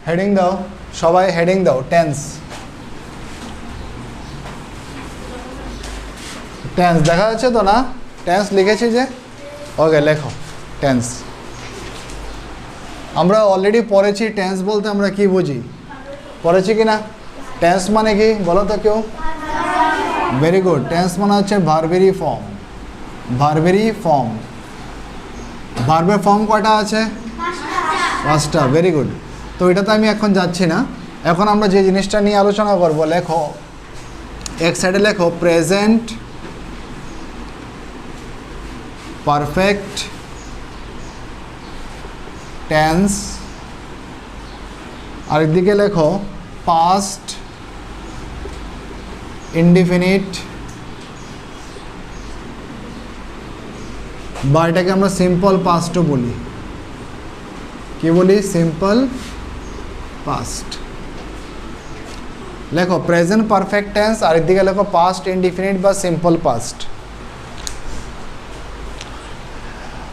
Heading দাও সবাই, heading দাও টেন্স। টেন্স দেখা যাচ্ছে তো না? টেন্স লিখেছি যে, ওকে লেখো টেন্স। আমরা অলরেডি পড়েছি টেন্স বলতে আমরা কি বুঝি, পড়েছি কি না? টেন্স মানে কি বলো তো কেউ? ভেরি গুড, টেন্স মানে হচ্ছে ভার্বেরি ফর্ম। ভার্বেরি ফর্ম, ভার্বের ফর্ম কয়টা আছে? 5টা। Very good. তো এটাতে আমি এখন যাচ্ছি না, এখন আমরা যে জিনিসটা নিয়ে আলোচনা করব, লেখো এক সাইডে লেখো প্রেজেন্ট পারফেক্ট টেন্স, আরেকদিকে লেখো পাস্ট ইনডিফিনিট, বা এটাকে আমরা সিম্পল পাস্টও বলি। কি বলি? Simple past. লেখো প্রেজেন্ট পারফেক্ট টেন্স, আরেকদিকে লেখো পাস্ট ইনডিফিনিট বা সিম্পল পাস্ট।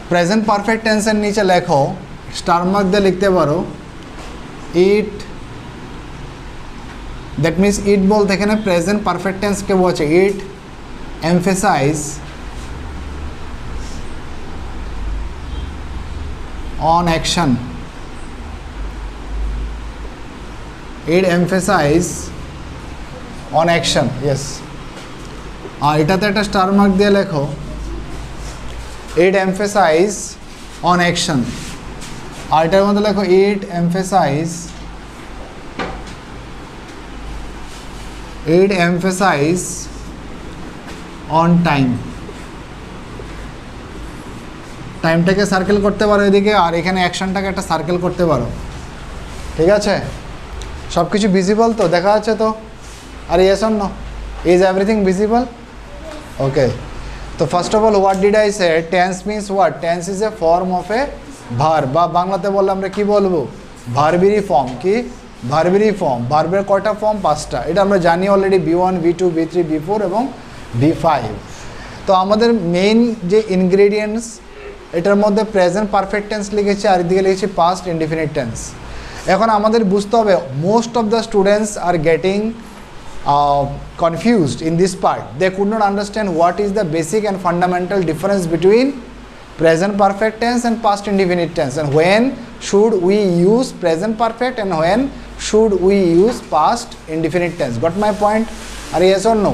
প্রেজেন্ট পারফেক্ট টেন্সের নিচে লেখো, স্টার মার্ক দিয়ে লিখতে পারো ইট, দ্যাট মিনস ইট বলতে এখানে প্রেজেন্ট পারফেক্ট টেন্সকে বলছে। It emphasize on action, it emphasize on action, yes. আর এটাতে একটা স্টার মার্ক দিয়ে লেখো it emphasize on action, আর এটার মধ্যে লেখো it emphasize on time। টাইমটাকে সার্কেল করতে পারো এদিকে, আর এখানে অ্যাকশনটাকে একটা সার্কেল করতে পারো। ঠিক আছে? সব কিছু ভিজিবল তো, দেখা যাচ্ছে তো? আর yes or no? Is everything visible? Okay. তো first of all what did I say? Tense means what? Tense is a form of a verb, বা বাংলাতে বললে আমরা কি বলবো? ভার্বেরি ফর্ম। কি ভার্বেরি ফর্ম? ভার্বের কয়টা ফর্ম? 5টা। এটা আমরা জানি already, V1 V2 V3 V4 এবং V5। তো আমাদের মেইন যে ইনগ্রেডিয়েন্টস, এটার মধ্যে প্রেজেন্ট পারফেক্ট টেন্স লিখেছি, আর এদিকে লিখেছি পাস্ট ইনডিফিনিট টেন্স। এখন আমাদের বুঝতে হবে, most of the students are getting confused in this part. They could not understand what is the basic and fundamental difference between present perfect tense and past indefinite tense, and when should we use present perfect and when should we use past indefinite tense. Got my point? Are yes or no?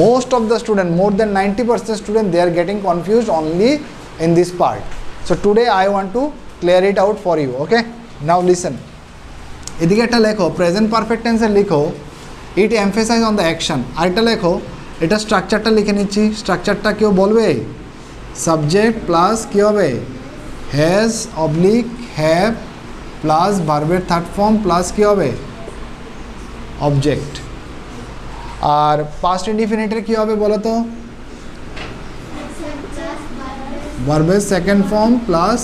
Most of the student, more than 90% student, they are getting confused only in this part. So today I want to clear it out for you. Okay, now listen. এদিকে একটা লেখো present perfect টেন্সে লিখো ইট emphasize on the action. আরেকটা লেখো, এটা স্ট্রাকচারটা লিখে নিচ্ছি। স্ট্রাকচারটা কেউ বলবে? সাবজেক্ট প্লাস কী হবে? হ্যাজ অবলিক হ্যাভ প্লাস ভার্বের থার্ড ফর্ম প্লাস কী হবে? অবজেক্ট। আর পাস্ট ইনডিফিনিটের কী হবে বলো তো? ভার্বের সেকেন্ড ফর্ম প্লাস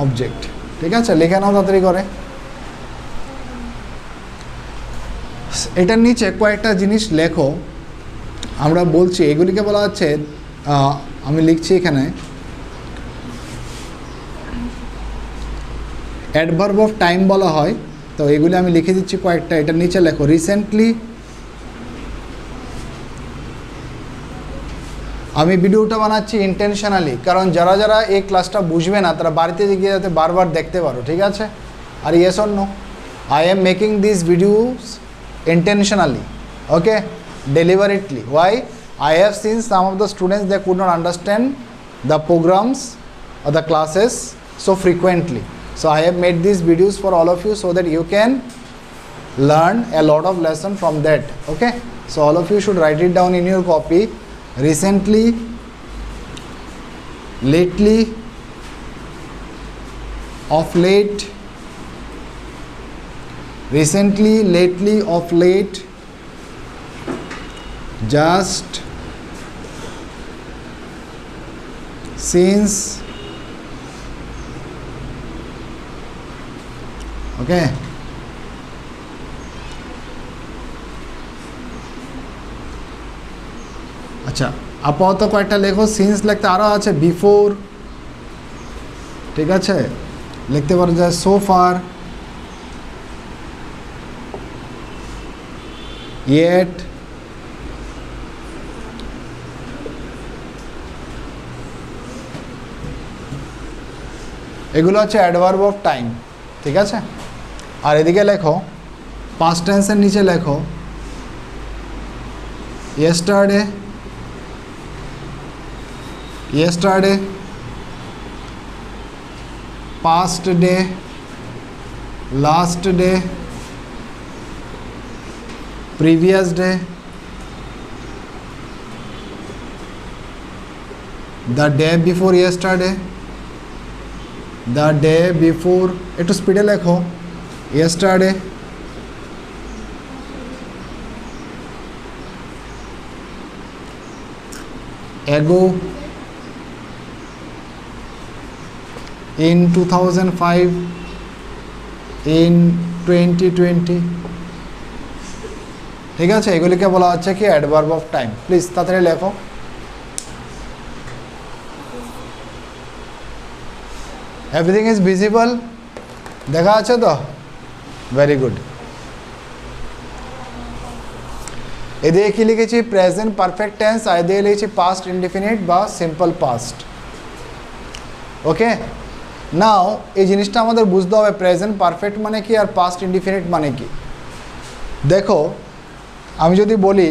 অবজেক্ট। ঠিক আছে, লিখে নাও তাড়াতাড়ি করে। এটার নিচে কয়েকটা জিনিস লেখো, আমরা বলছি এগুলিকে বলা হচ্ছে, আমি লিখছি এখানে অ্যাডভার্ব অফ টাইম বলা হয়। তো এগুলি আমি লিখে দিচ্ছি কয়েকটা। এটার নিচে লেখো রিসেন্টলি। আমি ভিডিওটা বানাচ্ছি ইন্টেনশনালি, কারণ যারা যারা এই ক্লাসটা বুঝবে না তারা বাড়িতে গিয়ে যাতে বারবার দেখতে পারো। ঠিক আছে? আর yes or no? I am making this videos intentionally, okay, deliberately. Why? I have seen some of the students, they could not understand the programs or the classes so frequently. So I have made these videos for all of you so that you can learn a lot of lesson from that. Okay, so all of you should write it down in your copy. Recently, lately, of late, recently, lately, of late, just, since. Okay, আচ্ছা আপাতত কয়েকটা লেখো। Since লিখতে আরও আছে before, ঠিক আছে, লিখতে পারো যে সো ফার, yet, এগুলো হচ্ছে অ্যাডভার্ব অফ টাইম, ঠিক আছে। আর এদিকে লেখো পাস্ট টেন্সের নিচে লেখো yesterday, yesterday, past day, last day, previous day, the day before yesterday, the day before, একটু স্পিডে লেখো, yesterday, ago, in 2005, in 2020, ঠিক আছে। এগুলিকে বলা হচ্ছে কি অ্যাডভার্ব অফ টাইম। প্লিজ তাড়াতাড়ি লেখো। এভরিথিং ইজ ভিজিবল, দেখা আছে তো? Very good. এদিকে কি লিখেছি? প্রেজেন্ট পারফেক্ট টেন্স, আর এদিকে লিখেছি পাস্ট ইনডিফিনিট বা সিম্পল পাস্ট। ওকে, নাও এই জিনিসটা আমাদের বুঝতে হবে প্রেজেন্ট পারফেক্ট মানে কি আর পাস্ট ইনডিফিনিট মানে কি। দেখো আমি যদি বলি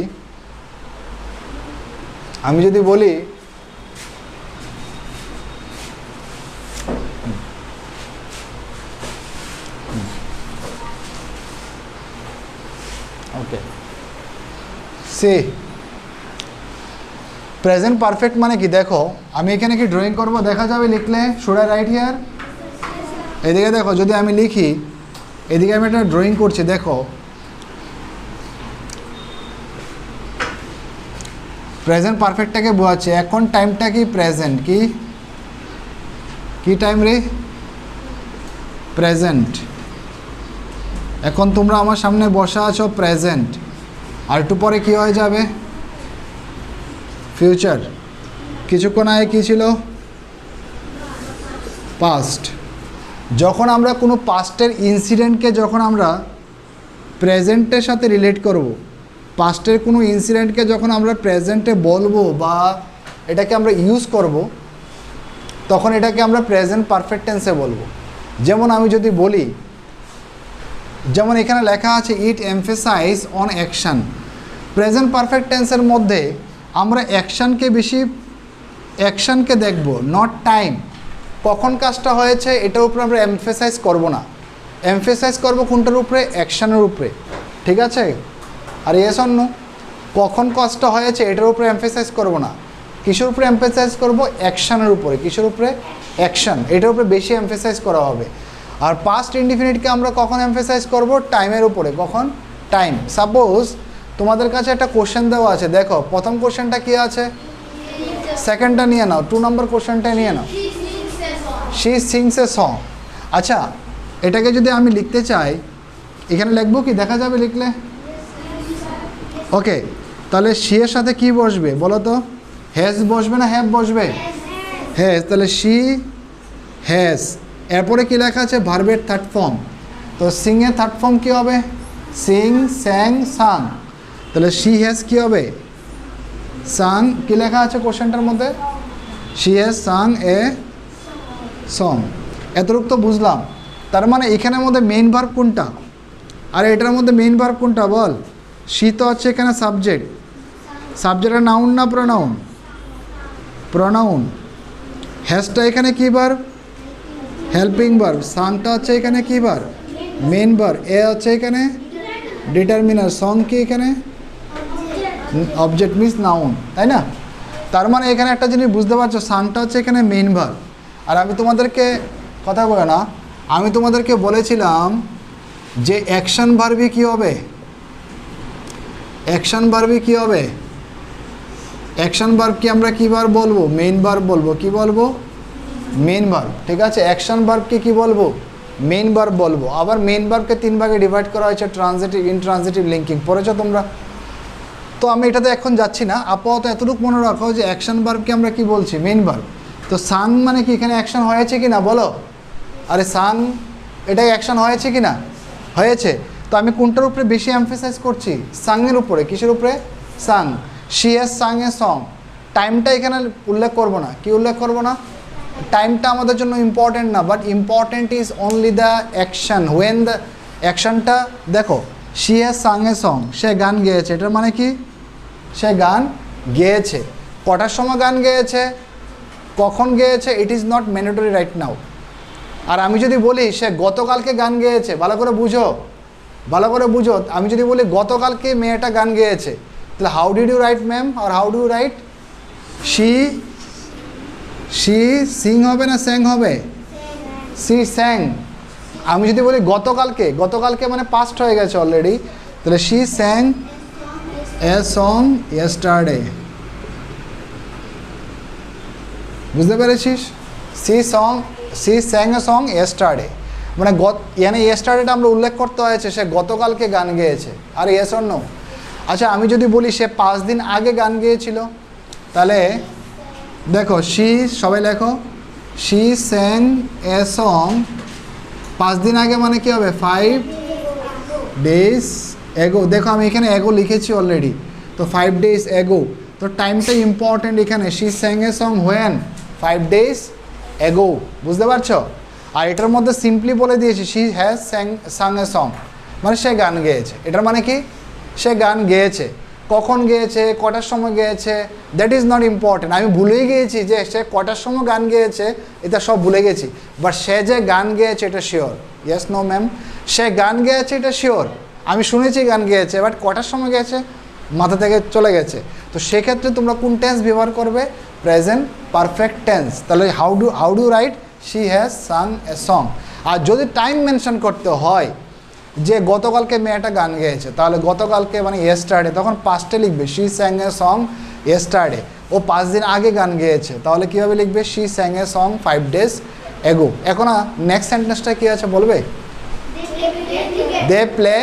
ওকে সে প্রেজেন্ট পারফেক্ট মানে কি, দেখো আমি এখানে কি ড্রয়িং করব, দেখা যাবে লিখলে? Should I right here? এদিকে দেখো, যদি আমি লিখি, এদিকে আমি একটা ড্রয়িং করছি, দেখো প্রেজেন্ট পারফেক্টটাকে বোঝাচ্ছে। এখন টাইমটা কি? প্রেজেন্ট। কি টাইম রে? প্রেজেন্ট। এখন তোমরা আমার সামনে বসা আছো, প্রেজেন্ট। আর একটু পরে কি হয়ে যাবে? ফিউচার। কিছুক্ষণ আগে কী ছিল? পাস্ট। যখন আমরা কোনো পাস্টের ইনসিডেন্টকে যখন আমরা প্রেজেন্টের সাথে রিলেট করব, পাস্টের কোনো ইনসিডেন্টকে যখন আমরা প্রেজেন্টে বলবো বা এটাকে আমরা ইউজ করব, তখন এটাকে আমরা প্রেজেন্ট পারফেক্ট টেন্সে বলবো। যেমন আমি যদি বলি, যেমন এখানে লেখা আছে it emphasize on action. Present perfect টেন্সের মধ্যে আমরা অ্যাকশানকে দেখব, নট টাইম। কখন কাজটা হয়েছে এটার উপরে আমরা এমফেসাইজ করব না, এমফেসাইজ করব কোনটার উপরে? অ্যাকশানের উপরে, ঠিক আছে। আর ইয়েস অর নো, কখন কাজটা হয়েছে এটার উপরে এমফেসাইজ করব না, কিসের উপরে এমফেসাইজ করব? অ্যাকশানের উপরে। কিসের উপরে? অ্যাকশান, এটার উপরে বেশি এমফেসাইজ করা হবে। আর পাস্ট ইনডিফিনিটকে আমরা কখন এমফেসাইজ করব? টাইমের উপরে। কখন? টাইম। সাপোজ তোমাদের কাছে একটা কোশ্চেন দেওয়া আছে, দেখো প্রথম কোশ্চেনটা কি আছে, সেকেন্ডটা নিয়ে নাও, 2 নম্বর কোশ্চেনটা নিয়ে নাও। She sings a song. আচ্ছা, এটাকে যদি আমি লিখতে চাই, এখানে লিখবো কি? দেখা যাবে লিখলে? ওকে, তাহলে শি এর সাথে কি বসবে বলো তো? হ্যাজ বসবে না হ্যাভ বসবে? হ্যাজ। তাহলে শি হ্যাজ। এরপরে কি লেখা আছে? ভার্বের থার্ড ফর্ম। তো সিং এর থার্ড ফর্ম কী হবে? সিং, স্যাং, সাং। তাহলে শি হ্যাজ কী হবে? সাং। কী লেখা আছে কোশ্চেনটার মধ্যে? She has sung a song. এতটুকু তো বুঝলাম। তার মানে এখানের মধ্যে মেইন ভার্ব কোনটা আর এটার মধ্যে মেইন ভার্ব কোনটা বল? শি তো হচ্ছে এখানে সাবজেক্ট। সাবজেক্টের নাউন না প্রোনাউন? প্রোনাউন। হ্যাজটা এখানে কী ভার্ব? Helping verb. সাংটা হচ্ছে এখানে কী ভার্ব? Main verb. এ হচ্ছে এখানে ডিটারমিনার। সং কি এখানে? অবজেক্ট মিন্স নাউন, তাই না? তার মানে এখানে একটা জিনিস বুঝতে পারছো, সাংটা হচ্ছে এখানে মেইন ভার্ব। আর আমি তোমাদেরকে কথা বলে না, আমি তোমাদেরকে বলেছিলাম যে অ্যাকশন ভার্বই কী হবে? অ্যাকশন ভার্বই কী হবে? অ্যাকশন ভার্বকে আমরা কী ভার্ব বলবো? মেইন ভার্ব বলবো। কি বলবো? মেইন ভার্ব, ঠিক আছে। অ্যাকশন ভার্বকে কী বলবো? মেইন ভার্ব বলবো। আবার মেইন ভার্বকে 3 ভাগে ডিভাইড করা হয়েছে, ট্রানজিটিভ, ইনট্রানজিটিভ, লিঙ্কিং। পড়েছো তোমরা? তো আমি এটাতে এখন যাচ্ছি না, আপাতত এতটুকু মনে রাখো যে অ্যাকশন ভার্বকে আমরা কি বলছি? Main verb. তো সাং মানে কি? এখানে অ্যাকশন হয়েছে কি না বলো? আরে সাং এটাই অ্যাকশন হয়েছে কি না? হয়েছে। তো আমি কোনটার উপরে বেশি এমফেসাইজ করছি? সাংয়ের উপরে। কিসের উপরে? Sung. She has sung a song. টাইমটা এখানে উল্লেখ করব না। কি উল্লেখ করব না? টাইমটা আমাদের জন্য ইম্পর্টেন্ট না, but important is only the action. When the অ্যাকশনটা দেখো, she has sung a song, সে গান গেয়েছে, এটার মানে কি? সে গান গেয়েছে। কটার সময় গান গেয়েছে, কখন গেয়েছে, it is not mandatory right now. আর আমি যদি বলি সে গতকালকে গান গেয়েছে, ভালো করে বুঝো, ভালো করে বুঝো, আমি যদি বলি গতকালকে মেয়েটা গান গেয়েছে, তাহলে how did you write ma'am, আর how do you write? She sing হবে না স্যাং হবে? She sang. আমি যদি বলি গতকালকে, গতকালকে মানে পাস্ট হয়ে গেছে অলরেডি, তাহলে she sang a song yesterday. বুঝতে পেরেছিস? She sang a song yesterday, মানে ইয়ানি ইয়েস্টারডেটা আমরা উল্লেখ করতে হয়েছে, সে গতকালকে গান গেয়েছে। আর ইয়েস অর নো? আচ্ছা আমি যদি বলি সে 5 দিন আগে গান গেয়েছিল, তাহলে দেখো শি, সবাই লেখো, শি স্যাং এ সং 5 দিন আগে মানে কি হবে? 5 days ago। দেখো আমি এখানে এগো লিখেছি অলরেডি, তো 5 days ago। তো টাইমটা ইম্পর্টেন্ট এখানে। She sang a song when? 5 days ago। বুঝতে পারছো? আর এটার মধ্যে সিম্পলি বলে দিয়েছি she has sung a song, মানে সে গান গেয়েছে। এটার মানে কি? সে গান গেয়েছে। কখন গেয়েছে, কটার সময় গেয়েছে, দ্যাট ইজ নট ইম্পর্টেন্ট। আমি ভুলেই গিয়েছি যে সে কটার সময় গান গেয়েছে, এটা সব ভুলে গেছি, বাট সে যে গান গেয়েছে এটা শিওর। Yes no ma'am? সে গান গেয়েছে এটা শিওর, আমি শুনেছি গান গেয়েছে, বাট কটার সময় গেছে মাথা থেকে চলে গেছে। তো সেক্ষেত্রে তোমরা কোন টেন্স ব্যবহার করবে? Present perfect tense. তাহলে how do write? She has sung a song. আর যদি টাইম মেনশন করতে হয় যে গতকালকে মেয়েটা গান গেয়েছে, তাহলে গতকালকে মানে ইয়েস্টারডে, তখন পাস্টে লিখবে she sang a song yesterday. ও 5 দিন আগে গান গেয়েছে, তাহলে কীভাবে লিখবে? She sang a song 5 days ago। এখন নেক্সট সেন্টেন্সটা কী আছে বলবে? They play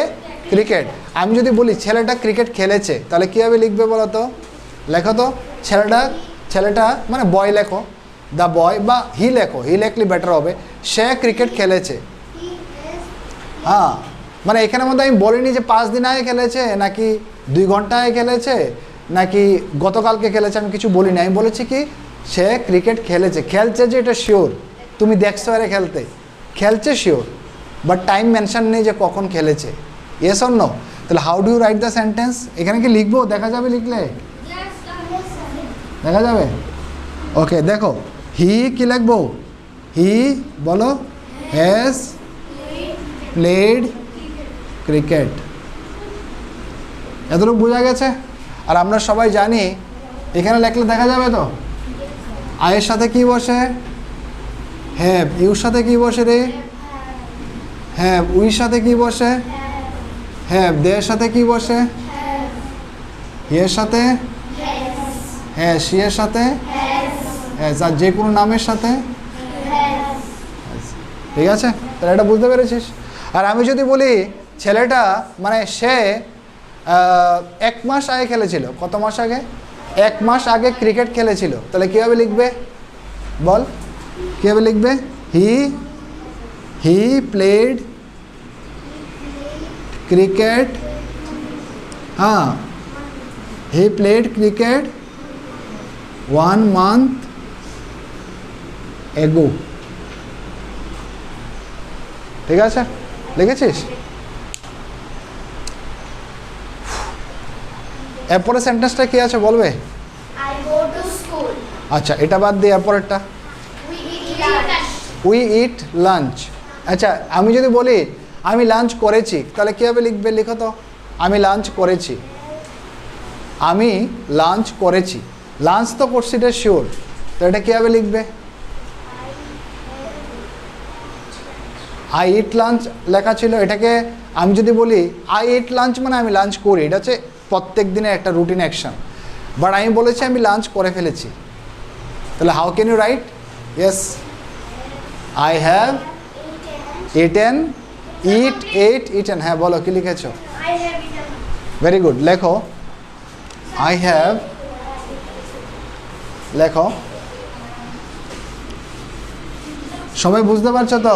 cricket. আমি যদি বলি ছেলেটা ক্রিকেট খেলেছে, তাহলে কীভাবে লিখবে বলো তো? লেখো তো, ছেলেটা মানে বয় লেখো, দ্য বয়, বা হি লেখো, হি লেখলে বেটার হবে। সে ক্রিকেট খেলেছে। হ্যাঁ, মানে এখানের মধ্যে আমি বলিনি যে 5 দিন আগে খেলেছে, নাকি 2 ঘন্টা আগে খেলেছে, নাকি গতকালকে খেলেছে, আমি কিছু বলিনি। আমি বলেছি কি সে ক্রিকেট খেলেছে। খেলছে যে এটা শিওর, তুমি দেখছো আরে খেলছে শিওর, বাট টাইম মেনশন নেই যে কখন খেলেছে। Yes or no? তাহলে how do you write the sentence? এখানে কি লিখবো? দেখা যাবে লিখলে? দেখা যাবে? ওকে, দেখো হি কি লিখবো? হি বলো হ্যাজ প্লেড ক্রিকেট। এতটুকু বোঝা গেছে? আর আমরা সবাই জানি এখানে লেখলে দেখা যাবে তো আয়ের সাথে কি বসে? হ্যাভ। ইউর সাথে কি বসে রে? হ্যাভ। উইর সাথে কি বসে? হ্যাভ। দের সাথে কি বসে? হিয়ের সাথে? হ্যাঁ। শিয়ের সাথে? হ্যাঁ। আর যে কোনো নামের সাথে? ঠিক আছে, তাহলে এটা বুঝতে পেরেছিস? আর আমি যদি বলি ছেলেটা মানে সে 1 মাস আগে খেলেছিল, কত মাস আগে? 1 মাস আগে ক্রিকেট খেলেছিল, তাহলে কীভাবে লিখবে বল? কীভাবে লিখবে? He played cricket. হ্যাঁ, he played cricket 1 month ago। ঠিক আছে, লিখেছিস? এরপরে সেন্টেন্সটা কি আছে বলবে? I go to school. আচ্ছা, এটা বাদ দিয়ে এরপরেরটা উই ইট লাঞ্চ। আচ্ছা, আমি যদি বলি আমি লাঞ্চ করেছি, তাহলে কীভাবে লিখবে? লিখো তো, আমি লাঞ্চ করেছি। আমি লাঞ্চ করেছি, লাঞ্চ তো করছি, এটা শিওর, তো এটা কীভাবে লিখবে? আই ইট লাঞ্চ লেখা ছিল, এটাকে আমি যদি বলি আই ইট লাঞ্চ মানে আমি লাঞ্চ করি, এটা হচ্ছে প্রত্যেক দিনের একটা রুটিন অ্যাকশন, বাট আমি বলেছি আমি লাঞ্চ করে ফেলেছি, তাহলে how can you write? Yes, I have eaten. Eaten, হ্যাঁ বলো কি লিখেছো? ভেরি গুড, লেখো আই হ্যাভ, লেখো সবাই বুঝতে পারছো তো?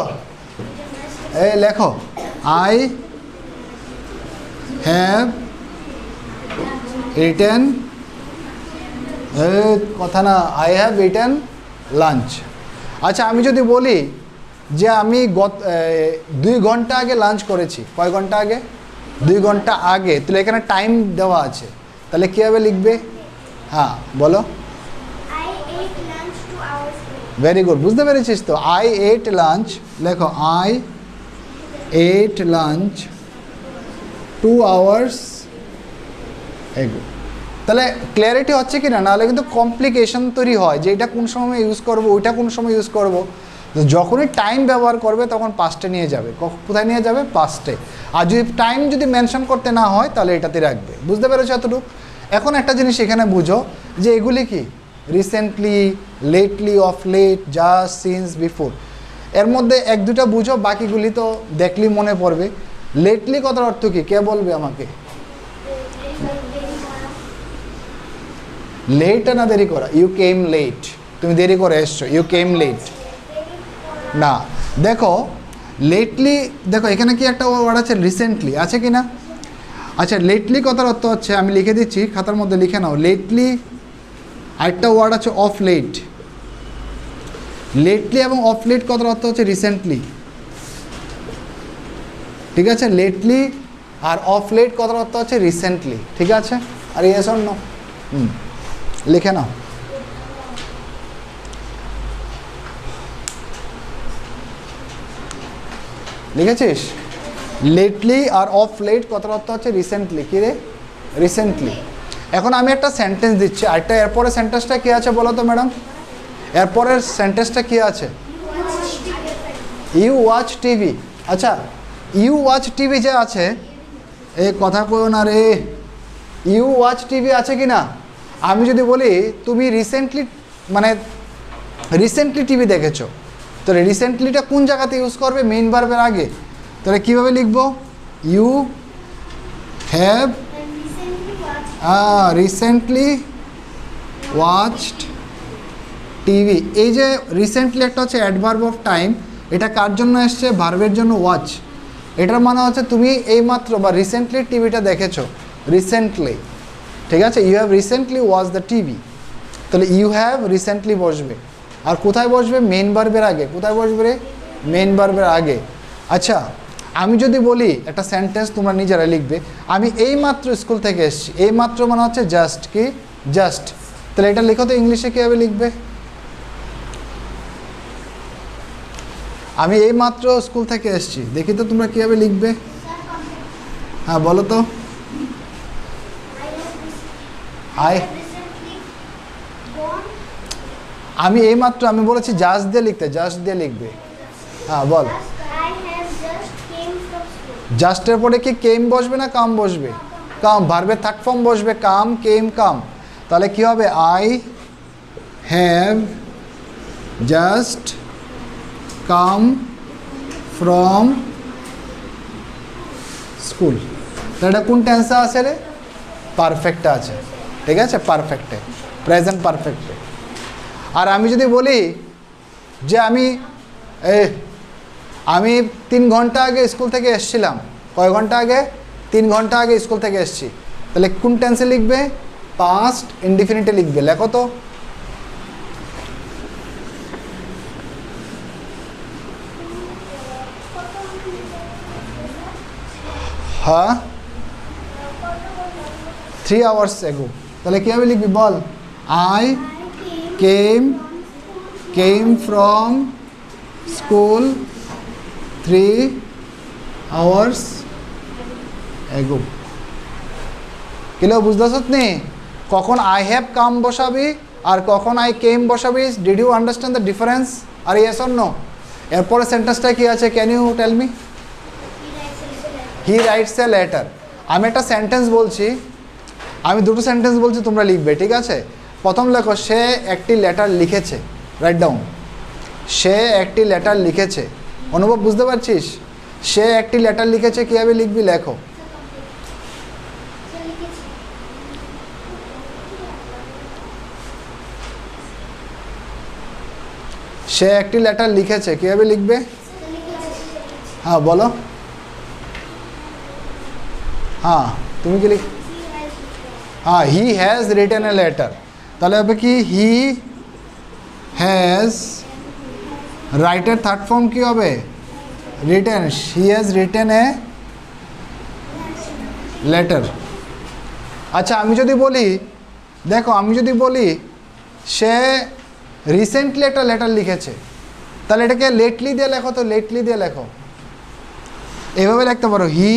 এই লেখো, আই হ্যাভ ইটেন, কথা না, আই হ্যাভ ইটেন লাঞ্চ। আচ্ছা, আমি যদি বলি যে আমি 2 ঘন্টা আগে লাঞ্চ করেছি, কয় ঘন্টা আগে? 2 ঘন্টা আগে, তাহলে এখানে টাইম দেওয়া আছে, তাহলে কীভাবে লিখবে? হ্যাঁ বলো। I ate lunch 2 hours ago. Very good, বুঝতে পেরেছিস তো? আই এট লাঞ্চ, লেখো I ate lunch 2 hours ago। তাহলে ক্লিয়ারিটি হচ্ছে কি না? নাহলে কিন্তু কমপ্লিকেশন তৈরি হয় যে এটা কোন সময় ইউজ করব, ওইটা কোন সময় ইউজ করব। যখনই টাইম ব্যবহার করবে তখন পাস্টে নিয়ে যাবে। কোথায় নিয়ে যাবে? পাস্টে। আর যদি টাইম যদি মেনশন করতে না হয় তাহলে এটাতে রাখবে। বুঝতে পেরেছো এতটুকু? এখন একটা জিনিস এখানে বুঝো যে এগুলি কি recently, lately, of late, just, since, before, এর মধ্যে 1-2টা বুঝো, বাকিগুলি তো দেখলি মনে পড়বে। লেটলি কথার অর্থ কি? কে বলবে আমাকে? লেট না দেরি করা? ইউ কেম লেট, তুমি দেরি করে এসছো, ইউ কেম লেট না। দেখো লেটলি, দেখো এখানে কি একটা ওয়ার্ড আছে রিসেন্টলি, আছে কি না? আচ্ছা, লেটলি কথার অর্থ হচ্ছে, আমি লিখে দিচ্ছি, খাতার মধ্যে লিখে নাও, লেটলি। আরেকটা ওয়ার্ড আছে অফ লেট। লেটলি এবং অফ লেট কথার অর্থ হচ্ছে রিসেন্টলি, ঠিক আছে? লেটলি আর অফ লেট কথার অর্থ হচ্ছে রিসেন্টলি, ঠিক আছে? আর ইয়েস অর নো? লিখে নাও। লিখেছিস? লেটলি আর অফ লেট কথার অর্থ হচ্ছে রিসেন্টলি। কী রে? রিসেন্টলি। এখন আমি একটা সেন্টেন্স দিচ্ছি, আরেকটা এরপরের সেন্টেন্সটা কী আছে বলো তো ম্যাডাম? এরপরের সেন্টেন্সটা কী আছে? You watch TV. আচ্ছা, ইউ ওয়াচ টিভি যে আছে, এ কথা কইও না রে, ইউ ওয়াচ টিভি আছে কি না? আমি যদি বলি তুমি রিসেন্টলি, মানে রিসেন্টলি টিভি দেখেছো, তাহলে রিসেন্টলিটা কোন জায়গাতে ইউজ করবে? মেইন ভার্বের আগে। তাহলে কীভাবে লিখবো? You have recently watched TV. এই যে রিসেন্টলি একটা হচ্ছে অ্যাডভার্ব অফ টাইম, এটা কার জন্য এসছে? ভার্বের জন্য, ওয়াচ। এটার মানে হচ্ছে তুমি এইমাত্র বা রিসেন্টলি টিভিটা দেখেছো, রিসেন্টলি, ঠিক আছে? You have recently watch the TV, তাহলে ইউ হ্যাভ রিসেন্টলি বসবে। আর কোথায় বসবে? মেইন ভার্বের আগে। কোথায় বসবে রে? মেইন ভার্বের আগে। আচ্ছা, আমি যদি বলি একটা সেন্টেন্স, তোমরা নিজেরা লিখবে, আমি এইমাত্র স্কুল থেকে এসেছি। এইমাত্র মানে হচ্ছে জাস্ট, কি? জাস্ট। তাহলে এটা লিখো তো, ইংলিশে কীভাবে লিখবে? আমি এইমাত্র স্কুল থেকে এসেছি, দেখি তো তোমরা কীভাবে লিখবে? হ্যাঁ বলো তো। আমি এইমাত্র, আমি বলেছি জাস্ট দিয়ে লিখতে, জাস্ট দিয়ে লিখবে। হ্যাঁ বল। জাস্টের পরে কি কেম বসবে না কাম বসবে? কাম। ভার্বের থার্ড ফর্ম বসবে, কাম, কেম, কাম। তাহলে কি হবে? I have just come from school. এটা কোন টেন্সে আছে রে? পারফেক্টে আছে, ঠিক আছে? পারফেক্টে, প্রেজেন্ট পারফেক্টে। আর আমি যদি বলি যে আমি 3 ঘন্টা আগে স্কুল থেকে এসেছিলাম, কয় ঘন্টা আগে? 3 ঘন্টা আগে স্কুল থেকে এসেছি, তাহলে কোন টেন্সে লিখবে? পাস্ট ইনডিফিনিটে লিখবে। লেখো তো। হ্যাঁ, 3 hours ago। তাহলে কীভাবে লিখবি বল? I came from school 3 hours ago। কিলো বুঝতেছ নি? কখন আই হ্যাভ কাম বসাবি আর কখন আই কেম বসাবি। Did you understand the difference? আর ইয়েস অর নো? এরপরে সেন্টেন্সটা কি আছে? Can you tell me? He writes a letter. আমি একটা সেন্টেন্স বলছি, আমি 2টো সেন্টেন্স বলছি, তোমরা লিখবে, ঠিক আছে? প্রথম লেখো, সে একটি লেটার লিখেছে। Write down. সে একটি লেটার লিখেছে। অনুভব, বুঝতে পারছিস? সে একটি লেটার লিখেছে, কীভাবে লিখবি? লেখো। সে একটি লেটার লিখেছে, কীভাবে লিখবে? হ্যাঁ বলো। হ্যাঁ তুমি কি লিখ, হ্যাঁ হি হ্যাজ রিটেন এ লেটার, তাহলে হবে কি হি হ্যাজ, রাইটের থার্ড ফর্ম কি হবে? Written, he has written a letter. আচ্ছা আমি যদি বলি, দেখো আমি যদি বলি সে রিসেন্টলি একটা লেটার লিখেছে, তাহলে এটাকে লেটলি দিয়ে লেখো, তো লেটলি দিয়ে লেখো, এভাবে লিখতে পারো হি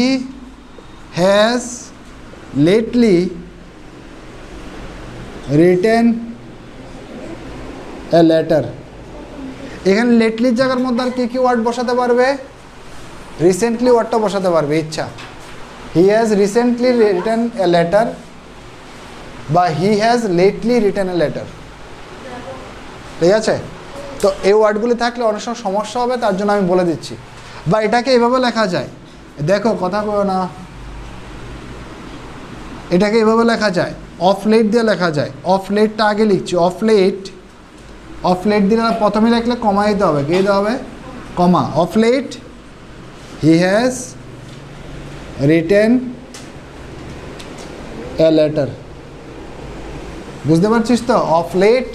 has lately written a letter. এখানে লেটলির জায়গার মধ্যে আর কী কী ওয়ার্ড বসাতে পারবে? রিসেন্টলি ওয়ার্ডটা বসাতে পারবে ইচ্ছা। He has recently written a letter বা he has lately written a letter, ঠিক আছে? তো এই ওয়ার্ডগুলি থাকলে অনেক সময় সমস্যা হবে, তার জন্য আমি বলে দিচ্ছি। বা এটাকে এভাবে লেখা যায়, দেখো কথা বলো না, এটাকে এভাবে লেখা যায়, অফ লেট দিয়ে লেখা যায়। অফ লেটটা আগে লিখছি, অফ লেট, অফ লেট দিলে প্রথমে লিখলে কমা দিতে হবে, কে দিতে হবে? Comma. Of late he has written a letter, বুঝতে পারছিস তো? অফ লেট,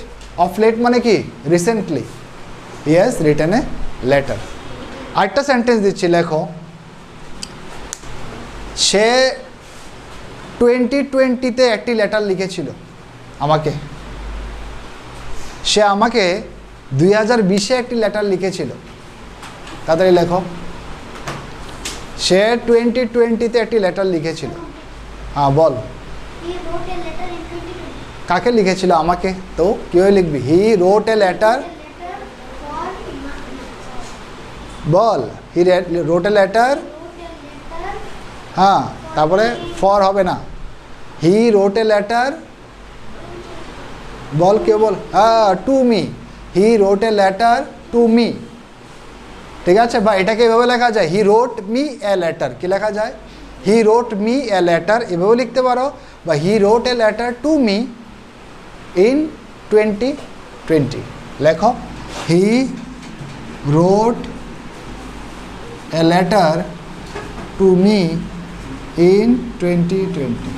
অফ লেট মানে কি? Recently he has written a letter. আরেকটা সেন্টেন্স দিচ্ছি, লেখো সে 2020-তে একটি লেটার লিখেছিল আমাকে, সে আমাকে 2020-এ একটি লেটার লিখেছিল। তাড়াতাড়ি লেখো, সে 2020-তে একটি লেটার লিখেছিল। হ্যাঁ বল, He wrote a letter in 2020. কাকে লিখেছিল? আমাকে। তো কীভাবে লিখবি? He wrote a letter, Letter for বল he wrote a letter, wrote a letter হ্যাঁ তারপরে ফর হবে না, হি রোট এ লেটার, বল কে বল, হ্যাঁ to me, he wrote a letter to me, ঠিক আছে? বা এটাকে এভাবে লেখা যায়, হি রোট মি এ লেটার, কি লেখা যায়? হি রোট মি এ লেটার, এভাবে লিখতে পারো। বা he wrote a letter to me in 2020, লেখো he wrote a letter to me in 2020।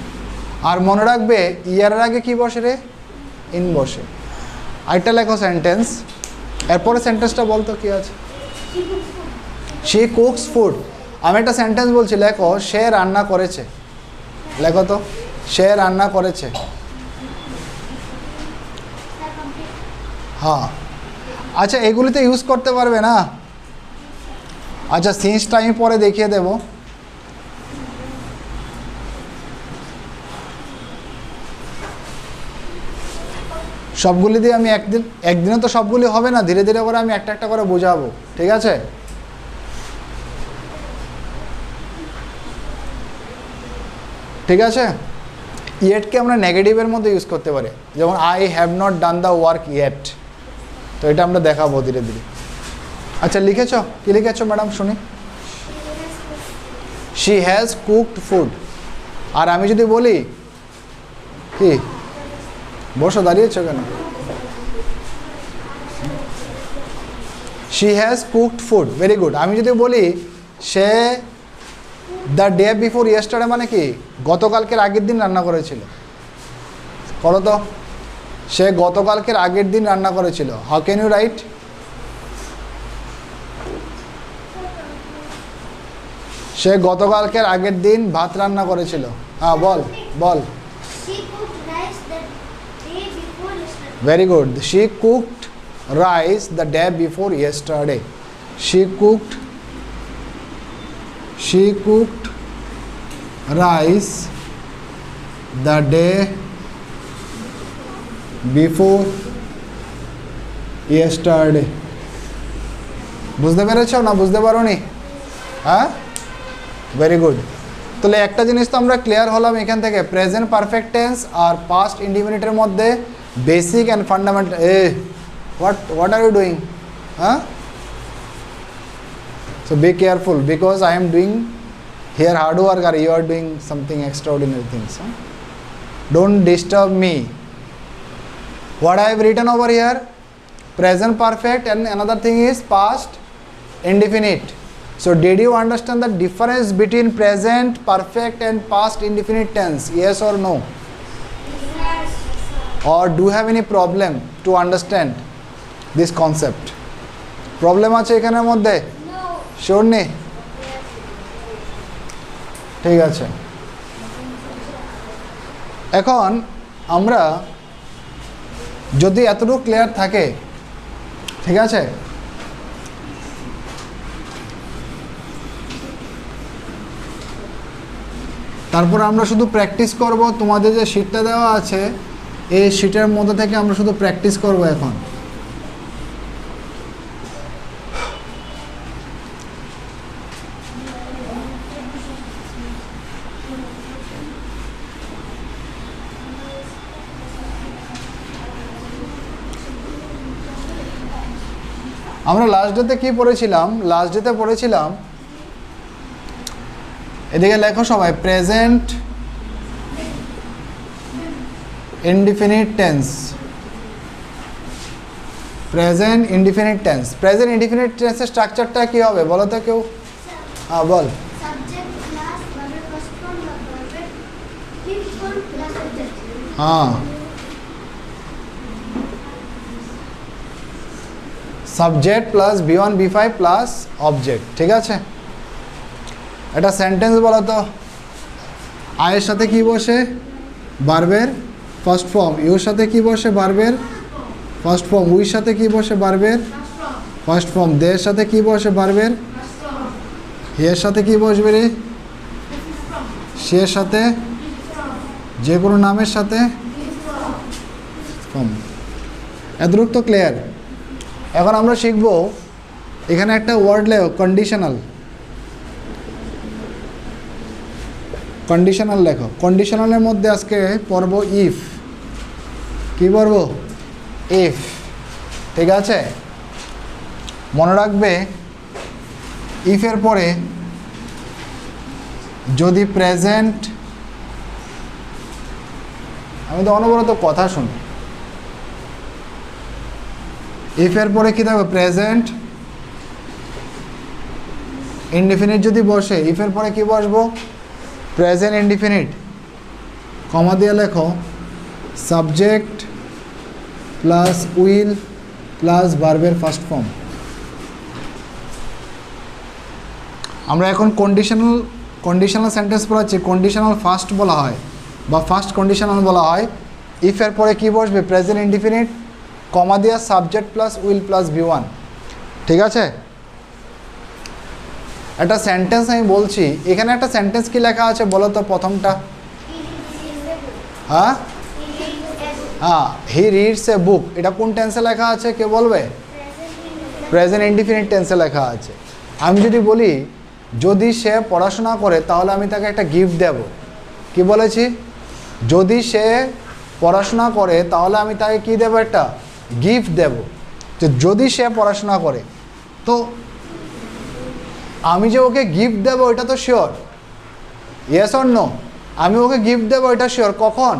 আর মনে রাখবে ইয়ারের আগে কি বসে রে? ইন বসে। আরেকটা লেখো সেন্টেন্স, এরপরে সেন্টেন্সটা বলতো কি আছে? She cooks food. আমি একটা সেন্টেন্স বলছি, লেখো সে রান্না করেছে, লেখো তো সে রান্না করেছে। হ্যাঁ আচ্ছা এগুলিতে ইউজ করতে পারবে না? আচ্ছা সিন্সটা আমি পরে দেখিয়ে দেব। সবগুলি দিয়ে আমি একদিনে তো সবগুলি হবে না, ধীরে ধীরে করে আমি একটা একটা করে বোঝাবো, ঠিক আছে? ঠিক আছে, ইয়েটকে আমরা নেগেটিভের মধ্যে ইউজ করতে পারি, যেমন I have not done the work yet, তো এটা আমরা দেখাবো ধীরে ধীরে। আচ্ছা লিখেছ, কি লিখেছ ম্যাডাম শুনি? She has cooked food. আর আমি যদি বলি কি, বসো দাঁড়িয়েছ কেন? She has cooked food, very good. আমি যদি বলি সে দ্য ডে বিফোর ইয়েস্টারডে, মানে কি? গতকালকের আগের দিন রান্না করেছিল, করো তো। সে গতকালকের আগের দিন রান্না করেছিল। How can you write? সে গতকালকের আগের দিন ভাত রান্না করেছিল। হ্যাঁ বল বল। She cooked rice the day before yesterday. Very good. She cooked rice the day before yesterday. She cooked rice the day before yesterday. বুঝতে পেরেছ না বুঝতে পারোনি? হ্যাঁ ভেরি গুড। তাহলে একটা জিনিস তো আমরা ক্লিয়ার হলাম এখান থেকে, প্রেজেন্ট পারফেক্ট টেন্স আর পাস্ট ইনডিফিনিটের মধ্যে basic and fundamental. What are you doing? হ্যাঁ, so be careful because I am doing here hard work আর you are doing something extraordinary things. Don't disturb me. What I have written over here? present perfect and another thing is past indefinite. So did you understand the difference between present perfect and past indefinite tense? Yes or no? Yes. Or do you have any problem to understand this concept? Problem আছে এখানের মধ্যে? No. Sure নেই? ঠিক আছে, এখন আমরা যদি এতটুকু ক্লিয়ার থাকে, ঠিক আছে, তারপর আমরা শুধু প্র্যাকটিস করব। তোমাদের যে শিটটা দেওয়া আছে এই শিটের মধ্যে থেকে আমরা শুধু প্র্যাকটিস করব এখন। আমরা লাস্ট ডেতে কি পড়েছিলাম? লাস্ট ডেতে পড়েছিলাম, এদিকে লেখো সবাই, present indefinite tense. Present indefinite tense, present indefinite টেন্সের স্ট্রাকচারটা কি হবে বলো তো কেউ? হ্যাঁ বল। Subject plus verb first form verb fifth form plus object. হ্যাঁ, subject plus B1 B5 plus object, ঠিক আছে। এটা সেন্টেন্স বলো তো, আয়ের সাথে কি বসে? ভার্বের ফার্স্ট ফর্ম। ইউর সাথে কি বসে? ভার্বের ফার্স্ট ফর্ম। উইর সাথে কি বসে? ভার্বের ফার্স্ট ফর্ম। দের সাথে কি বসে? ভার্বের। এর সাথে কি বসবে রে? সে সাথে, যে কোনো নামের সাথে ফর্ম। এতটুকু তো ক্লিয়ার। এখন আমরা শিখব, এখানে একটা ওয়ার্ড লেখো, কন্ডিশনাল। কন্ডিশনাল লেখো। কন্ডিশনালের মধ্যে আজকে পড়ব ইফ। কি পড়ব? ইফ, ঠিক আছে। মনে রাখবে ইফের পরে যদি প্রেজেন্ট, আমি তো অনবরত কথা শুনি, ইফের পরে কী থাকবে? প্রেজেন্ট ইনডিফিনিট যদি বসে, ইফের পরে কি বসবো? Present indefinite. কমা দিয়ে লেখো সাবজেক্ট প্লাস উইল প্লাস ভার্বের ফার্স্ট ফর্ম। আমরা এখন কন্ডিশনাল সেন্টেন্স পড়াচ্ছি। কন্ডিশনাল ফার্স্ট বলা হয় বা ফার্স্ট কন্ডিশনাল বলা হয়। ইফের পরে কি বসবে? প্রেজেন্ট ইনডিফিনিট, কমা দিয়া subject plus will plus B1, ঠিক আছে। একটা সেন্টেন্স আমি বলছি, এখানে একটা সেন্টেন্স কি লেখা আছে বলো তো প্রথমটা? হ্যাঁ হ্যাঁ, হি রিডস এ বুক। এটা কোন টেন্সে লেখা আছে কে বলবে? প্রেজেন্ট ইনডিফিনিট টেন্সে লেখা আছে। আমি যদি বলি যদি সে পড়াশোনা করে তাহলে আমি তাকে একটা গিফট দেব, কি বলেছি? যদি সে পড়াশোনা করে তাহলে আমি তাকে কি দেব? একটা গিফট দেব। তো যদি সে পড়াশোনা করে, তো আমি যে ওকে গিফট দেবো এটা তো শিওর, ইয়েস অর নো? আমি ওকে গিফট দেবো এটা শিওর, কখন?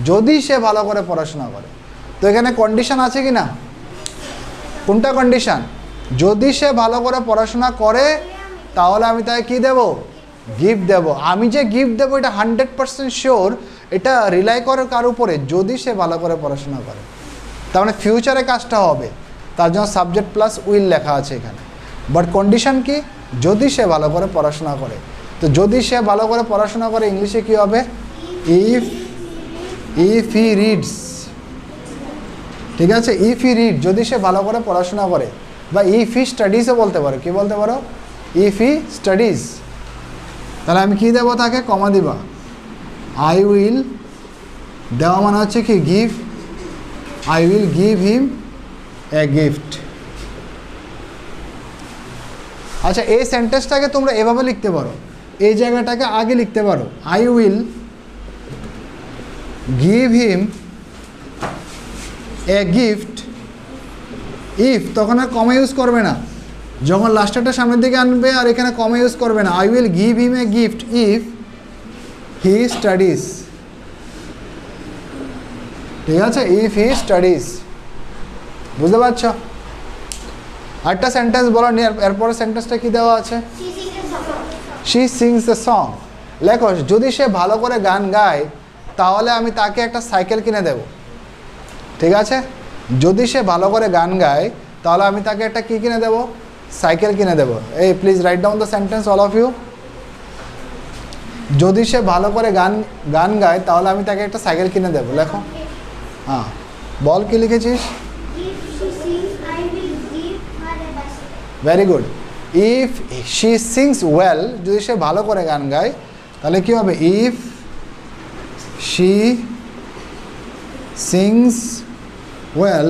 যদি সে ভালো করে পড়াশোনা করে। তো এখানে কন্ডিশন আছে কি না? কোনটা কন্ডিশন? যদি সে ভালো করে পড়াশোনা করে তাহলে আমি তাকে কি দেব? গিফট দেব। আমি যে গিফট দেবো এটা 100% শিওর, এটা রিলাই করে কার উপরে? যদি সে ভালো করে পড়াশোনা করে। তার মানে ফিউচারে কাজটা হবে, তার জন্য সাবজেক্ট প্লাস উইল লেখা আছে এখানে। বাট কন্ডিশন কি? যদি সে ভালো করে পড়াশোনা করে। তো যদি সে ভালো করে পড়াশোনা করে ইংলিশে কি হবে? ইফ হি রিডস, ঠিক আছে। ইফ হি রিড, যদি সে ভালো করে পড়াশোনা করে, বা ইফ হি স্টাডিজও বলতে পারো। কি বলতে পারো? If he studies. তাহলে আমি কি দেবো তাকে? কমা দিবা। আই উইল দেওয়া মানে হচ্ছে কি? Give. I will give him a gift. আচ্ছা, এই সেন্টেন্সটাকে তোমরা এভাবে লিখতে পারো, এই জায়গাটাকে আগে লিখতে পারো, I will give him a gift if, তখন আর কমা ইউজ করবে না। যখন লাস্টেরটা সামনের দিকে আনবে আর এখানে কমা ইউজ করবে না। I will give him a gift if he studies, ঠিক আছে। If he studies. বুঝতে পারছো? আরেকটা সেন্টেন্স বলো, এরপরে সেন্টেন্সটা কি দেওয়া আছে? She sings a song. লেখো, যদি সে ভালো করে গান গায় তাহলে আমি তাকে একটা সাইকেল কিনে দেব। ঠিক আছে, যদি সে ভালো করে গান গায় তাহলে আমি তাকে একটা কি কিনে দেব? সাইকেল কিনে দেব। এই please write down the sentence all of you. যদি সে ভালো করে গান গায় তাহলে আমি তাকে একটা সাইকেল কিনে দেব। লেখো, হ্যাঁ বল কি লিখেছিস? Very good. If she sings well, যদি সে ভালো করে গান গায় তাহলে কি হবে? If she sings well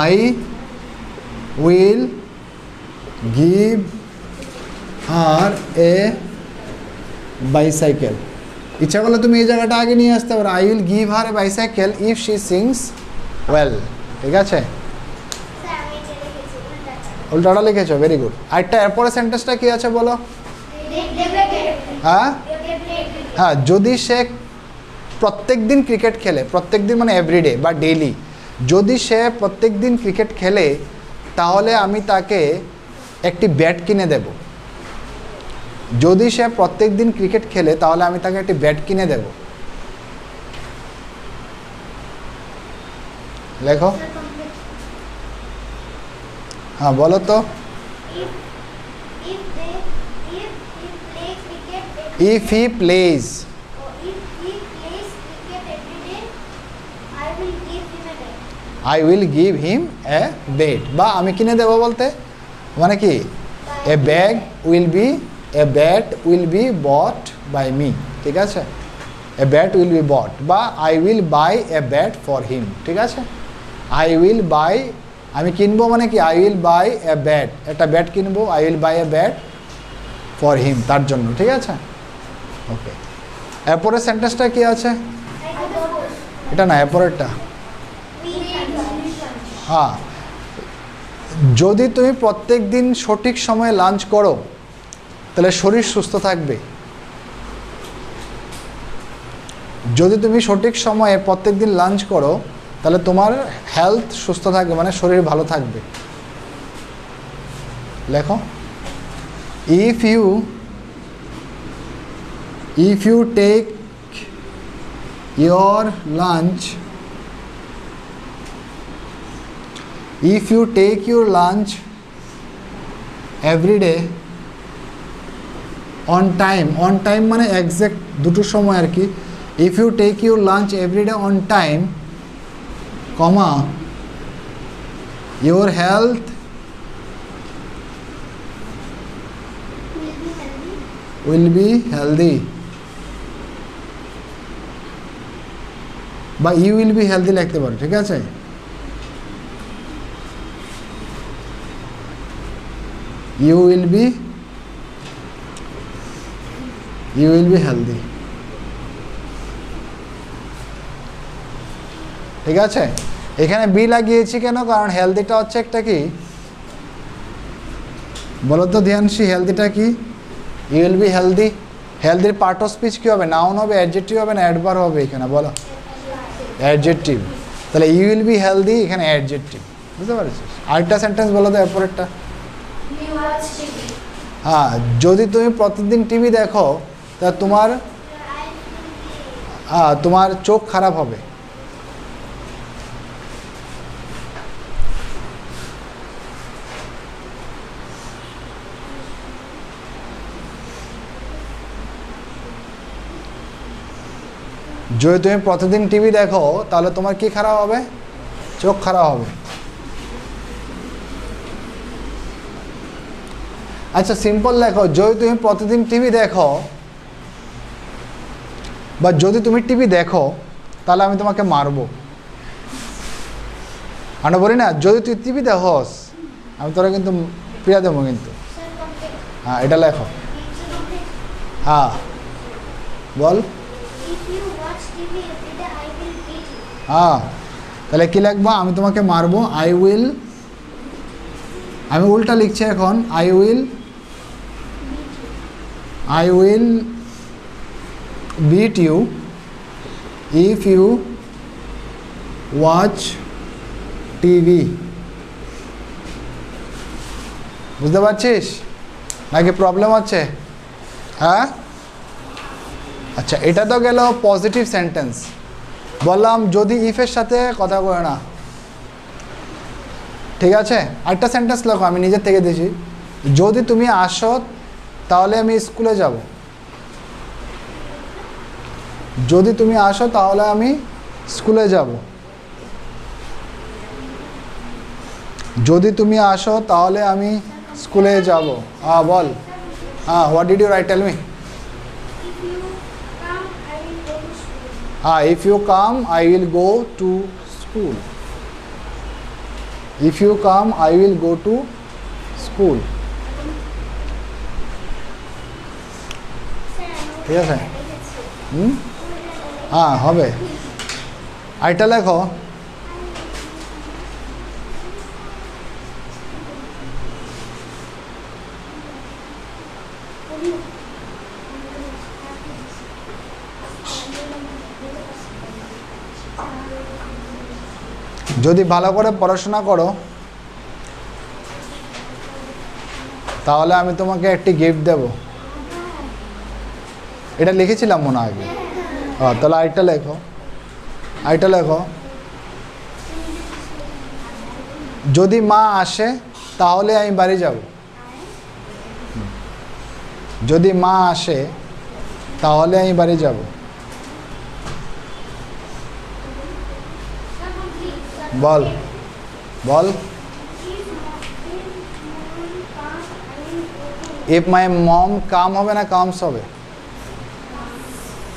I will give her a bicycle. ইচ্ছা করলে তুমি এই জায়গাটা আগে নিয়ে আসতে পারো, I will give her a bicycle if she sings well. ঠিক আছে, উল্টাটা লিখেছো, ভেরি গুড। আরেকটা এরপরে সেন্টেন্সটা কি আছে বলো? হ্যাঁ হ্যাঁ, যদি সে প্রত্যেক দিন ক্রিকেট খেলে, প্রত্যেক দিন মানে এভরিডে বা ডেইলি, যদি সে প্রত্যেক দিন ক্রিকেট খেলে তাহলে আমি তাকে একটি ব্যাট কিনে দেব। যদি সে প্রত্যেক দিন ক্রিকেট খেলে তাহলে আমি তাকে একটি ব্যাট কিনে দেব। লেখো, হ্যাঁ বলো তো। If he plays, I will give him a bat, বা আমি কিনে দেবো বলতে মানে কি? A bat will be bought by me. ঠিক আছে, a bat will be bought, বা I will buy a bat for him. ঠিক আছে, আই উইল বাই, আমি কিনবো মানে কি? I will buy a bat, একটা ব্যাট কিনবো, I will buy a bat for him, তার জন্য। ঠিক আছে, ওকে। এরপরের সেন্টেন্সটা কি আছে? এটা না, এরপরেরটা। হ্যাঁ, যদি তুমি প্রত্যেক দিন সঠিক সময়ে লাঞ্চ করো তাহলে শরীর সুস্থ থাকবে। যদি তুমি সঠিক সময়ে প্রত্যেক দিন লাঞ্চ করো তাহলে তোমার হেলথ সুস্থ থাকবে, মানে শরীর ভালো থাকবে। লেখো, if you take your lunch, if you take your lunch every day on time মানে এক্সাক্ট দুটো সময় আর কি। if you take your lunch every day on time, comma, your health will be healthy, বা you will be healthy লিখতে পারো। ঠিক আছে, you will be healthy। ঠিক আছে, এখানে বি লাগিয়েছি কেন? কারণ হেলদিটা হচ্ছে একটা কি বলো তো ধ্যানসী, হেলদিটা কি? You will be healthy. হেলদির পার্ট অফ স্পিচ কী হবে? নাউন হবে, অ্যাডজেক্টিভ হবে না অ্যাডভার্ব হবে? এখানে বলো অ্যাডজেক্টিভ। তাহলে ইউ উইল বি হেলদি এখানে অ্যাডজেক্টিভ। বুঝতে পারছিস? আরেকটা সেন্টেন্স বলো তো এরপরেরটা। হ্যাঁ, যদি তুমি প্রতিদিন টিভি দেখো তা তোমার চোখ খারাপ হবে। যদি তুমি প্রতিদিন টিভি দেখো তাহলে তোমার কি খারাপ হবে? চোখ খারাপ হবে। আচ্ছা সিম্পল লেখো, যদি তুমি প্রতিদিন টিভি দেখো বা যদি তুমি টিভি দেখো তাহলে আমি তোমাকে মারবো। আমরা বলি না, যদি তুই টিভি দেখোস আমি তোরা কিন্তু পিড়া দেবো কিন্তু। হ্যাঁ, এটা লেখো। হ্যাঁ বল। হ্যাঁ, তাহলে কি লিখবো? আমি তোমাকে মারবো, আমি উল্টা লিখছি এখন, I will beat you if you watch TV. বুঝতে পারছিস নাকি প্রবলেম হচ্ছে? হ্যাঁ, আচ্ছা, এটা তো গেল পজিটিভ সেন্টেন্স। বললাম যদি ইফের সাথে কথা বলে না, ঠিক আছে। আরেকটা সেন্টেন্স লেখো, আমি নিজের থেকে দিয়েছি। যদি তুমি আসো তাহলে আমি স্কুলে যাব। যদি তুমি আসো তাহলে আমি স্কুলে যাব। যদি তুমি আসো তাহলে আমি স্কুলে যাব। হ্যাঁ বল। হ্যাঁ, what did you write, tell me. If you come, I will go to school. If you come, I will go to school. ঠিক আছে? হ্যাঁ হবে। আরেকটা লেখো, যদি ভালো করে পড়াশোনা করো তাহলে আমি তোমাকে একটি গিফট দেব। এটা লিখেছিলাম মনে আগে। তাহলে আরেকটা লেখো, আরেকটা লেখো, যদি মা আসে তাহলে আমি বাড়ি যাব। যদি মা আসে তাহলে আমি বাড়ি যাব। বল বল। ইফ মাই মম কাম হবে না কামস হবে?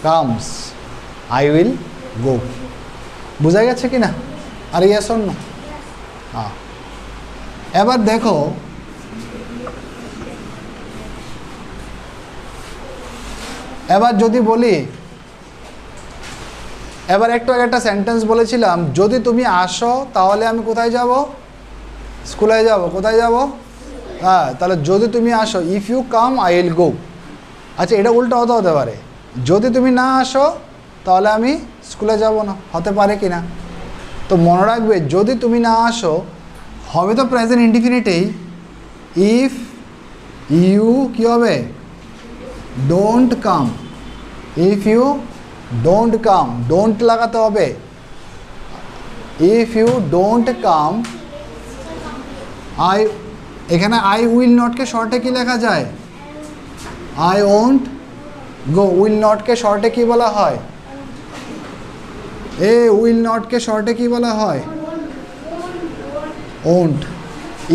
কামস, আই উইল গো। বোঝা গেছে কি না? আর ইয়েস অর নো? হ্যাঁ। এবার দেখো, এবার যদি বলি, এবার একটু আগে একটা সেন্টেন্স বলেছিলাম, যদি তুমি আসো তাহলে আমি কোথায় যাব? স্কুলে যাব। কোথায় যাব? হ্যাঁ, তাহলে যদি তুমি আসো, if you come I will go. আচ্ছা, এটা উল্টো হতে পারে, যদি তুমি না আসো তাহলে আমি স্কুলে যাব না, হতে পারে কি না? তো মনে রাখবে, যদি তুমি না আসো হবে তো প্রেজেন্ট ইনডিফিনিটেই। ইফ ইউ কী হবে? Don't come. If you don't come, don't লাগাতে হবে। If you don't come, I, এখানে আই উইল নটকে শর্টে কি লেখা যায়? I won't go. উইল নটকে শর্টে কি বলা হয়? উইল নটকে শর্টে কি বলা হয়? Won't.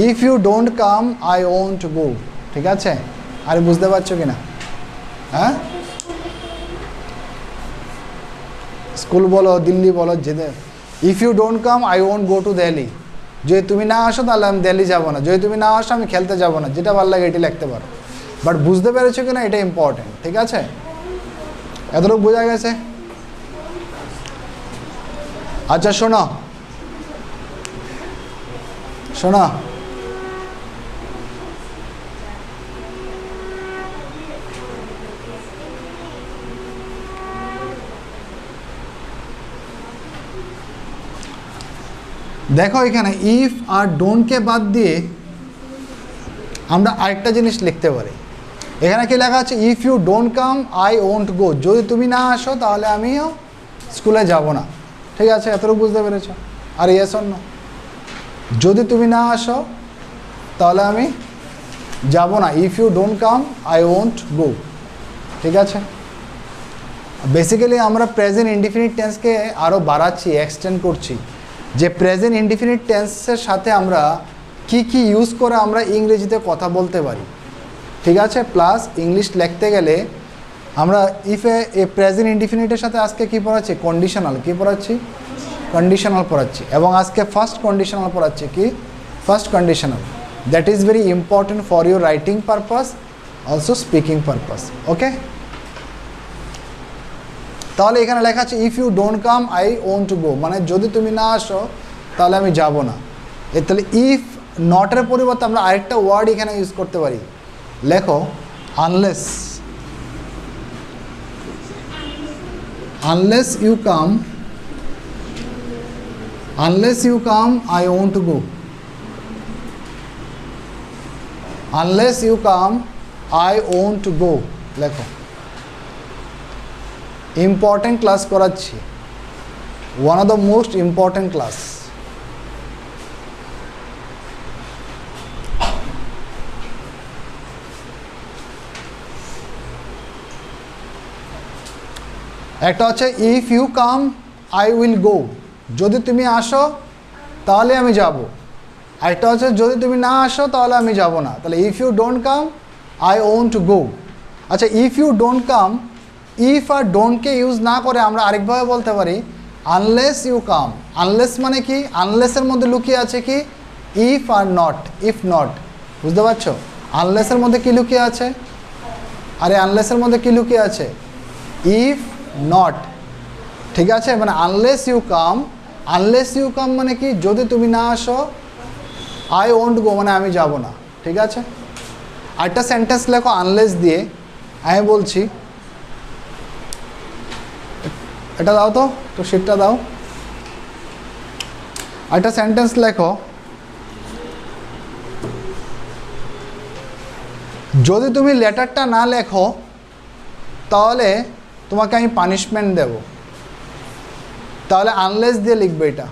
If you don't come I won't go. ঠিক আছে? আরে বুঝতে পারছো কি না? হ্যাঁ, স্কুল বলো, দিল্লি বলো, যেতে। If you don't come I won't go to Delhi. যদি তুমি না আসো তাহলে আমি দিল্লি যাবো না। যদি তুমি না আসো আমি খেলতে যাবো না। যেটা ভালো লাগে এটি লিখতে পারো। বাট বুঝতে পেরেছো কি না, এটা ইম্পর্টেন্ট। ঠিক আছে? এতটুকু বোঝা গেছে? আচ্ছা শোনো, শোনো, দেখো এখানে ইফ আর ডোন্টকে বাদ দিয়ে আমরা আরেকটা জিনিস লিখতে পারি। এখানে কি লেখা আছে? If you don't come I won't go. যদি তুমি না আসো তাহলে আমিও স্কুলে যাব না। ঠিক আছে? এতটুকু বুঝতে পেরেছ? আর ইয়েস অর নো? যদি তুমি না আসো তাহলে আমি যাব না। If you don't come I won't go. ঠিক আছে? বেসিক্যালি আমরা প্রেজেন্ট ইনডিফিনিট টেন্সকে আরও বাড়াচ্ছি, এক্সটেন্ড করছি, যে প্রেজেন্ট ইনডিফিনিট টেন্সের সাথে আমরা কি কি ইউজ করে আমরা ইংরেজিতে কথা বলতে পারি। ঠিক আছে? প্লাস ইংলিশ লিখতে গেলে আমরা ইফে এ প্রেজেন্ট ইনডিফিনিটের সাথে আজকে কি পড়াচ্ছি? কন্ডিশনাল। কি পড়াচ্ছি? কন্ডিশনাল পড়াচ্ছি। এবং আজকে ফার্স্ট কন্ডিশনাল পড়াচ্ছি। কি? First conditional. That is very important for your writing purpose, also speaking purpose. Okay? তাহলে এখানে লেখা আছে if you don't come I won't go, মানে যদি তুমি না আসো তাহলে আমি যাব না। তাহলে ইফ নটের পরিবর্তে আমরা আরেকটা ওয়ার্ড এখানে ইউজ করতে পারি। লেখো unless. Unless you come Unless you come, I won't go. Unless you come, I won't go. লেখো। Important class করাচ্ছি। One of the most important class. একটা হচ্ছে if you come I will go, যদি তুমি আসো তাহলে আমি যাব। একটা হচ্ছে যদি তুমি না আসো তাহলে আমি যাব না। তাহলে if you don't come I won't go. আচ্ছা, if you don't come, if আর ডোন্টকে ইউজ না করে আমরা আরেকভাবে বলতে পারি আনলেস ইউ কাম। আনলেস মানে কি? আনলেসের মধ্যে লুকিয়ে আছে কি? If are not, if not. বুঝতে পারছো? আনলেসের মধ্যে কি লুকিয়ে আছে? আরে আনলেসের মধ্যে কি লুকিয়ে আছে? If not. ঠিক আছে, মানে unless you come, unless you come মানে কি? যদি তুমি না আসো, আই ওন্ট গো মানে আমি যাব না। ঠিক আছে, আরেকটা সেন্টেন্স লেখো আনলেস দিয়ে। আমি বলছি, এটা দাও তো শিটটা দাও। আরেকটা সেন্টেন্স লেখো, যদি তুমি লেটারটা না লেখো তাহলে তোমাকে আমি পানিশমেন্ট দেব। তাহলে আনলেস দিয়ে লিখবে এটা।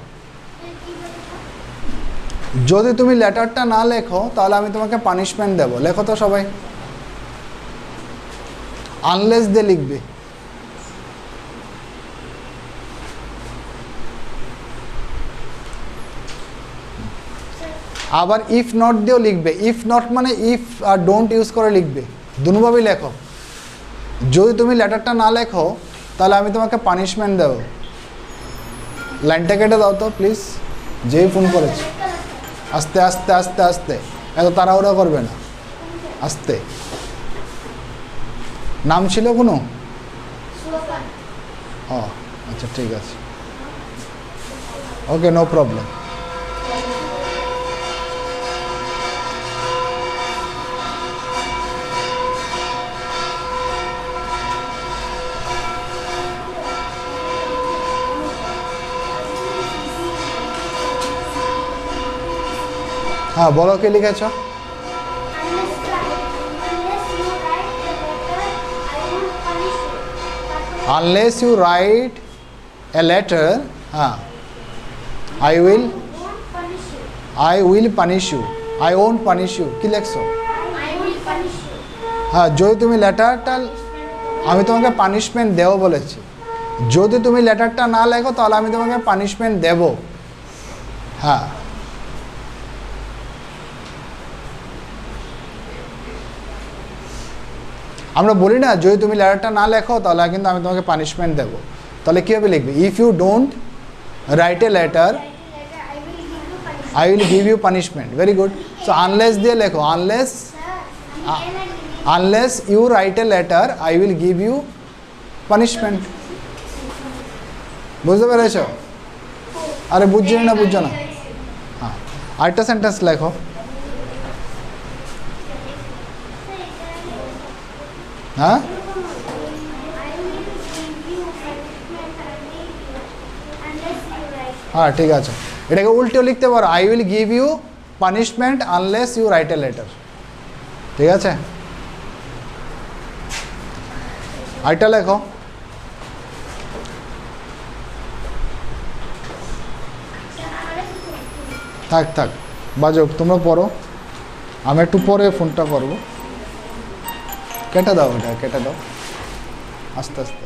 যদি তুমি লেটারটা না লেখো তাহলে আমি তোমাকে পানিশমেন্ট দেব। লেখো তো সবাই, আনলেস দিয়ে লিখবে। আবার ইফ নট দিয়েও লিখবে। ইফ নট মানে ইফ আর ডোন্ট ইউজ করে লিখবে, দুভাবেই লেখো। যদি তুমি লেটারটা না লেখো তাহলে আমি তোমাকে পানিশমেন্ট দেব। লাইনটা কেটে দাও তো প্লিজ, যেই ফোন করেছে। আস্তে আস্তে আস্তে আস্তে, এত তাড়াহুড়া করবে না, আস্তে। নাম ছিল কোনো? ও আচ্ছা, ঠিক আছে, ওকে, নো প্রবলেম। হ্যাঁ, বলো কি লিখেছ? Unless you write a letter, I will punish you. I won't punish you. কি লেখছো? হ্যাঁ, যদি তুমি লেটারটা, আমি তোমাকে পানিশমেন্ট দেব বলেছি। যদি তুমি লেটারটা না লেখো তাহলে আমি তোমাকে পানিশমেন্ট দেব। হ্যাঁ, আমরা বলি না যদি তুমি লেটারটা না লেখো তাহলে কিন্তু আমি তোমাকে পানিশমেন্ট দেব। তাহলে কীভাবে লিখবে? If you don't write a letter I will give you punishment. Very good. So unless দিয়ে লেখো, unless you write a letter I will give you punishment. বুঝতে পেরেছ? আরে বুঝছি না, বুঝছো না? হ্যাঁ, আরেকটা সেন্টেন্স লেখো। হ্যাঁ, হ্যাঁ, ঠিক আছে, এটাকে উল্টেও লিখতে পারো, I will give you punishment unless you write a letter. ঠিক আছে, আরেকটা লেখো। থাক থাক, বাজক, তোমরা পড়ো, আমি একটু পরে ফোনটা করবো। কেটে দাও, এটা কেটে দাও আস্তে আস্তে।